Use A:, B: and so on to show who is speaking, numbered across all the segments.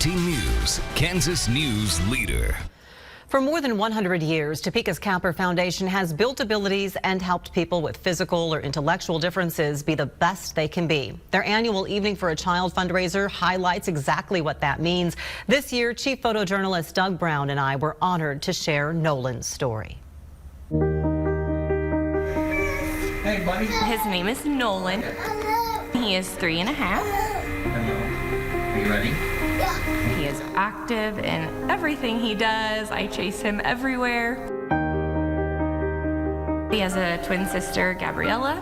A: 17 News, Kansas News leader.
B: For more than 100 years, Topeka's Capper Foundation has built abilities and helped people with physical or intellectual differences be the best they can be. Their annual Evening for a Child fundraiser highlights exactly what that means. This year, Chief Photojournalist Doug Brown and I were honored to share Nolan's story.
C: Hey, buddy.
D: His name is Nolan. He is 3 1/2.
C: Hello. Are you ready?
D: He is active in everything he does. I chase him everywhere. He has a twin sister, Gabriella,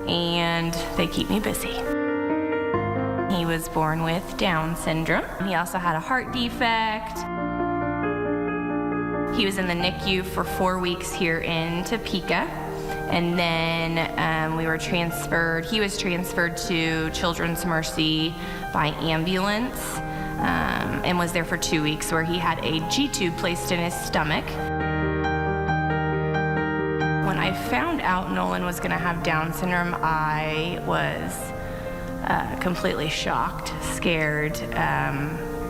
D: and they keep me busy. He was born with Down syndrome. He also had a heart defect. He was in the NICU for 4 weeks here in Topeka. And then he was transferred to Children's Mercy by ambulance and was there for 2 weeks where he had a G-tube placed in his stomach. When I found out Nolan was gonna have Down syndrome, I was completely shocked, scared,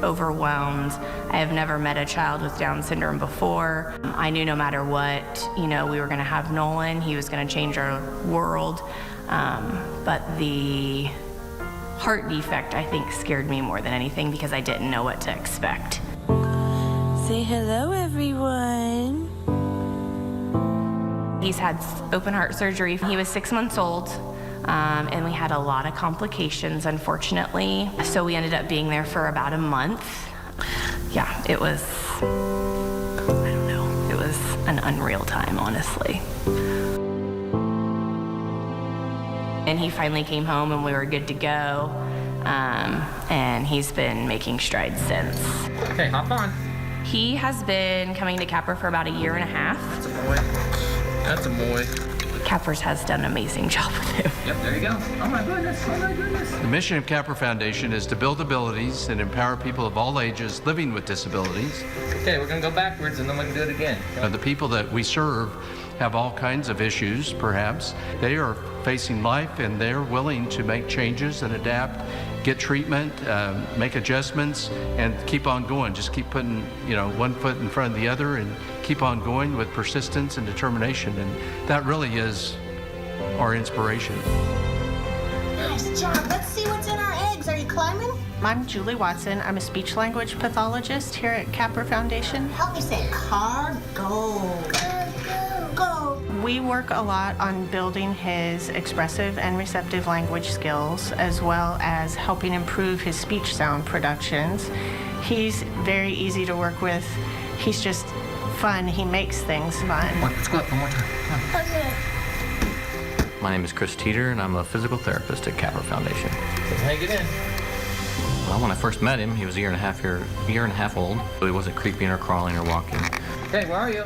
D: overwhelmed. I have never met a child with Down syndrome before. I knew no matter what, we were gonna have Nolan. He was gonna change our world. But the heart defect, I think, scared me more than anything because I didn't know what to expect.
E: Say hello, everyone.
D: He's had open heart surgery. He was 6 months old. And we had a lot of complications, unfortunately. So we ended up being there for about a month. Yeah, it was, I don't know, it was an unreal time, honestly. And he finally came home and we were good to go. And he's been making strides since.
C: Okay, hop on.
D: He has been coming to Capper for about 1.5 years.
C: That's a boy. That's a boy.
D: Cappers has done an amazing job with him.
C: Yep, there you go. Oh my goodness, oh my goodness.
F: The mission of Capper Foundation is to build abilities and empower people of all ages living with disabilities.
C: Okay, we're gonna go backwards and then we can do it again.
F: The people that we serve have all kinds of issues, perhaps. They are facing life and they're willing to make changes and adapt, get treatment, make adjustments, and keep on going. Just keep putting, one foot in front of the other and keep on going with persistence and determination. And that really is our inspiration.
G: Nice job. Let's see what's in our eggs. Are you climbing?
H: I'm Julie Watson. I'm a speech language pathologist here at Capper Foundation.
G: Help me say cargo. Go.
H: We work a lot on building his expressive and receptive language skills, as well as helping improve his speech sound productions. He's very easy to work with. He's just fun. He makes things fun.
C: Let's go up one more time. Come on.
G: Okay.
I: My name is Chris Teeter, and I'm a physical therapist at Capper Foundation.
C: Hang it in.
I: Well, when I first met him, he was a year and a half old. So he wasn't creeping or crawling or walking.
C: Okay, where are you?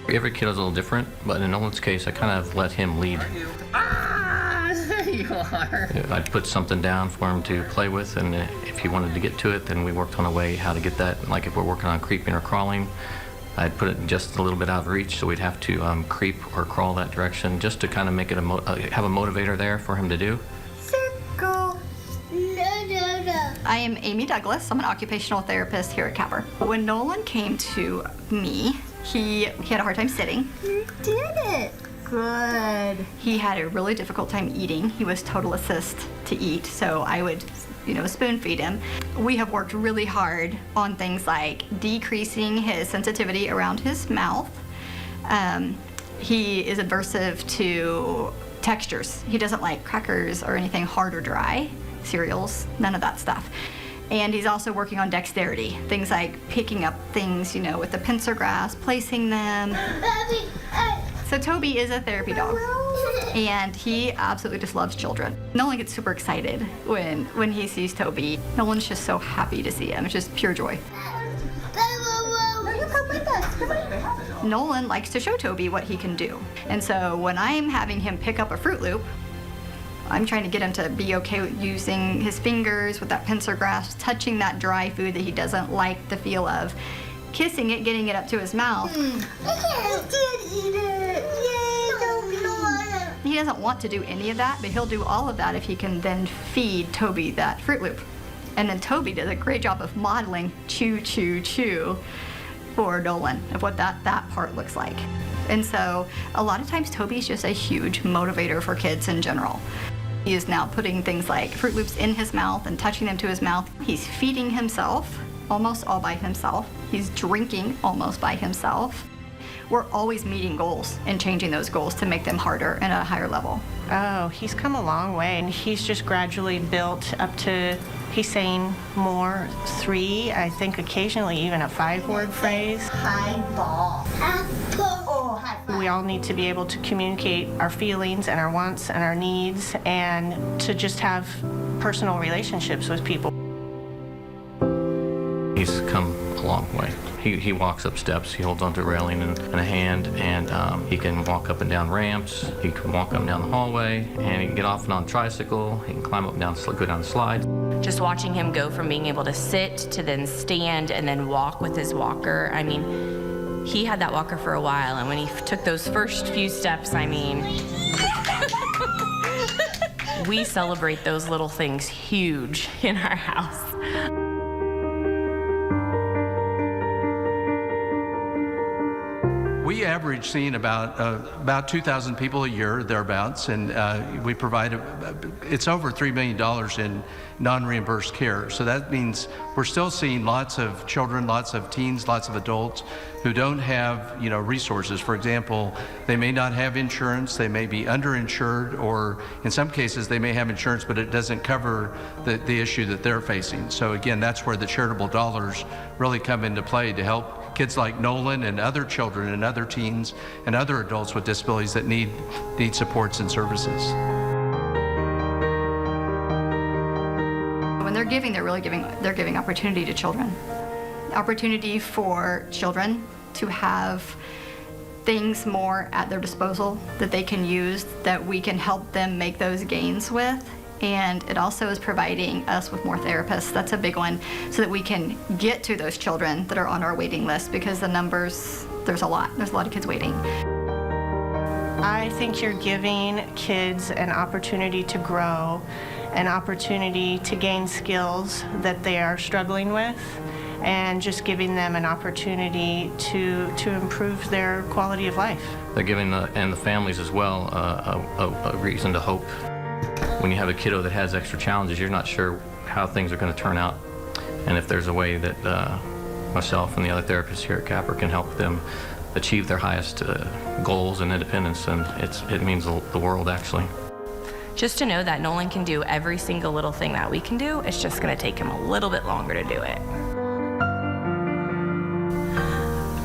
I: Every kid is a little different, but in Nolan's case, I kind of let him lead.
C: Where are you? Ah, there you are.
I: I'd put something down for him to play with, and if he wanted to get to it, then we worked on a way how to get that. Like if we're working on creeping or crawling, I'd put it just a little bit out of reach, so we'd have to creep or crawl that direction just to kind of make it have a motivator there for him to do.
G: Circle.
J: I am Amy Douglas. I'm an occupational therapist here at Capper. When Nolan came to me, he had a hard time sitting.
G: You did it. Good.
J: He had a really difficult time eating. He was total assist to eat, so I would spoon feed him. We have worked really hard on things like decreasing his sensitivity around his mouth. He is aversive to textures. He doesn't like crackers or anything hard or dry, cereals, none of that stuff. And he's also working on dexterity, things like picking up things, with the pincer grasp, placing them. So Toby is a therapy dog, and he absolutely just loves children. Nolan gets super excited when he sees Toby. Nolan's just so happy to see him. It's just pure joy.
G: Come with us. Come on.
J: Nolan likes to show Toby what he can do. And so when I'm having him pick up a Fruit Loop, I'm trying to get him to be okay with using his fingers with that pincer grasp, touching that dry food that he doesn't like the feel of, kissing it, getting it up to his mouth.
G: He did eat it. Yay, Toby.
J: He doesn't want to do any of that, but he'll do all of that if he can then feed Toby that Fruit Loop. And then Toby did a great job of modeling chew, chew, chew for Nolan, of what that part looks like. And so a lot of times Toby's just a huge motivator for kids in general. He is now putting things like Fruit Loops in his mouth and touching them to his mouth. He's feeding himself almost all by himself. He's drinking almost by himself. We're always meeting goals and changing those goals to make them harder and at a higher level.
H: Oh, he's come a long way, and he's just gradually built up to, he's saying more 3, I think occasionally even a 5-word phrase.
G: Highball. Apple. Oh, high five.
H: We all need to be able to communicate our feelings and our wants and our needs, and to just have personal relationships with people.
I: He's come a long way. He walks up steps, he holds onto a railing in a hand, and he can walk up and down ramps, he can walk up and down the hallway, and he can get off and on a tricycle, he can climb up and down, go down the slide.
D: Just watching him go from being able to sit to then stand and then walk with his walker, I mean, he had that walker for a while, and when he took those first few steps, I mean, we celebrate those little things huge in our house.
F: We average seeing about 2,000 people a year, thereabouts, and we provide, it's over $3 million in non-reimbursed care. So that means we're still seeing lots of children, lots of teens, lots of adults who don't have, resources. For example, they may not have insurance, they may be underinsured, or in some cases they may have insurance, but it doesn't cover the issue that they're facing. So again, that's where the charitable dollars really come into play to help kids like Nolan and other children and other teens and other adults with disabilities that need supports and services.
J: When they're giving, they're giving opportunity to children. Opportunity for children to have things more at their disposal that they can use, that we can help them make those gains with. And it also is providing us with more therapists. That's a big one, so that we can get to those children that are on our waiting list, because the numbers, there's a lot of kids waiting.
H: I think you're giving kids an opportunity to grow, an opportunity to gain skills that they are struggling with, and just giving them an opportunity to improve their quality of life.
I: They're giving and the families as well a reason to hope. When you have a kiddo that has extra challenges, you're not sure how things are going to turn out. And if there's a way that myself and the other therapists here at Capper can help them achieve their highest goals and independence, then it means the world, actually.
D: Just to know that Nolan can do every single little thing that we can do, it's just going to take him a little bit longer to do it.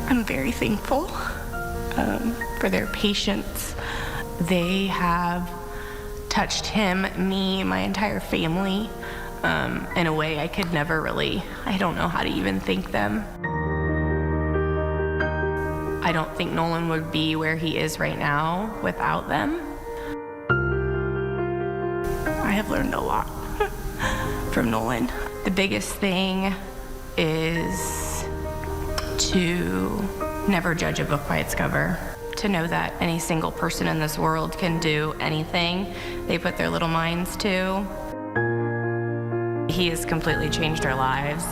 D: I'm very thankful for their patience. They have touched him, me, my entire family, in a way I could never really, I don't know how to even thank them. I don't think Nolan would be where he is right now without them. I have learned a lot from Nolan. The biggest thing is to never judge a book by its cover. To know that any single person in this world can do anything they put their little minds to. He has completely changed our lives.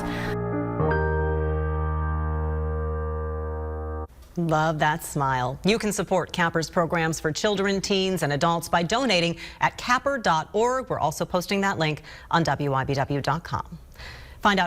B: Love that smile. You can support Capper's programs for children, teens, and adults by donating at capper.org. We're also posting that link on WIBW.com. Find out